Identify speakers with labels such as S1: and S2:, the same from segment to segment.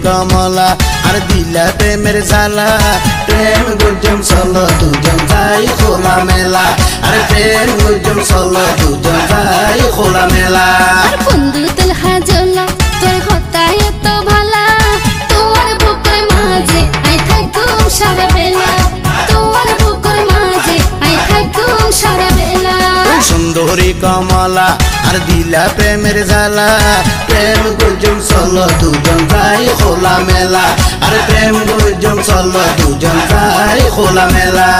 S1: কমলা আর দিলা প্রেমের জ্বালা প্রেম গুজম চলো দুজন যাই খোলা মেলা আর প্রেম গুজম চলো দুজন যাই খোলা মেলা
S2: বন্ধু তেলহা জ্বলা তোর হতায় এত ভালা তোমার বুকের মাঝে আই থাকুম সারা বেলা তোমার বুকের মাঝে আই থাকুম সারা বেলা
S1: সুন্দরী কমলা আর দিলা প্রেমের জ্বালা প্রেম গুজম চলো দুজন যাই খোলা মেলা আর প্রেম গুজম চলো দুজন যাই খোলা মেলা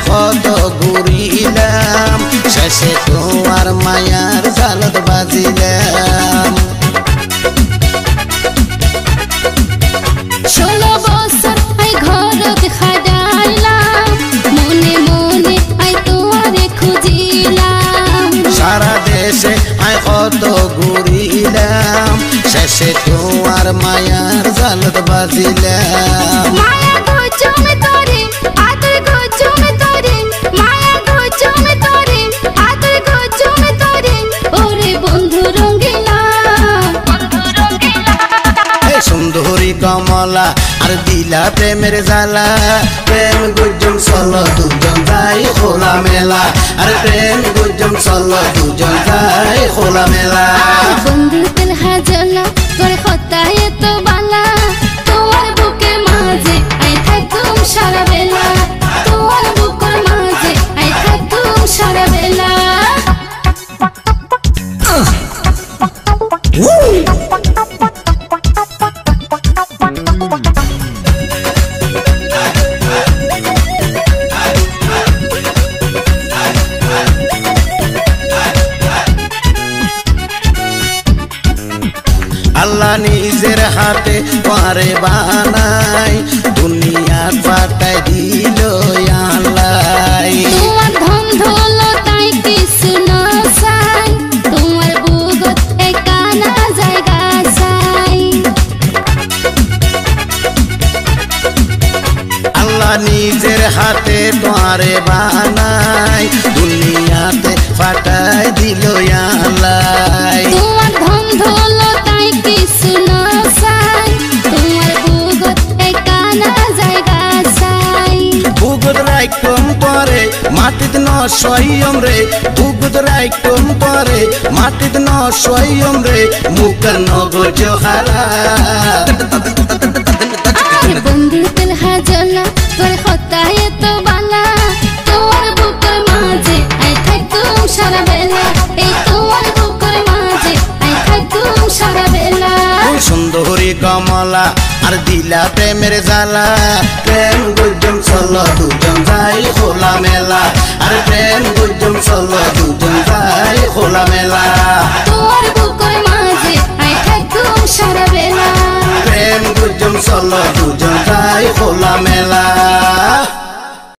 S1: কত ঘুরিলাম শেষে তোমার মায়ার জালত বাজিলাম
S2: 16 বছর আই ঘরত খাডাইলাম মনে মনে আই তোমারে খুঁজিলাম
S1: সারা দেশে আই কত ঘুরিলাম শেষে তোমার মায়ার জালত বাজিলাম
S2: মায়া গজমে তোরে আদর গজমে তোরে মায়া গজমে তোরে আদর গজমে তোরে ওরে বন্ধু রঙ্গিলা
S1: সুন্দরী কমলা আর দিলা প্রেমের জ্বালা প্রেম গুজম চলো দুজন যাই খোলা মেলা আর প্রেম গুজম চলো দুজন যাই খোলা মেলা
S2: বন্ধু তেলহা জ্বলা তোর হতায় এত বালা তোমার বুকের মাঝে আই থাকুম সারা বেলা তোমার বুকের মাঝে আই থাকুম সারা বেলা
S1: আল্লাহ নিজের হাতে পারে বানাই দুনিয়া পাঠাই দিল আল্লাহ
S2: তোমার ধন দৌলতাই কিছু না চাই তোমার বুকত একানা জায়গা চাই
S1: আল্লাহ নিজের হাতে পারে বানাই দুনিয়াতে পাঠাই দিল আল্লাহ
S2: তোমার ধন দৌলতাই কিছু না চাই তোমার বুকত একানা জায়গা চাই
S1: বুগত রাইকম পরে মাটিত ন সয়ম রে বুগত রাইকম পরে মাটিত ন সয়ম রে মুখের নগজ হারা
S2: বন্ধু তেলহা জ্বলা তোর হতায় এত বালা তোমার বুকের মাঝে আই থাকুম সারা বেলা এই তোমার বুকের মাঝে আই থাকুম সারা বেলা
S1: সুন্দরী কমলা আর দিলা প্রেমের জ্বালা প্রেম গুজম চলো দুজন যাই খোলা মেলা আর প্রেম গুজম চলো দুজন যাই খোলা মেলা
S2: তোমার বুকের মাঝে আই থাকুম সারা বেলা
S1: প্রেম গুজম চলো দুজন যাই খোলা মেলা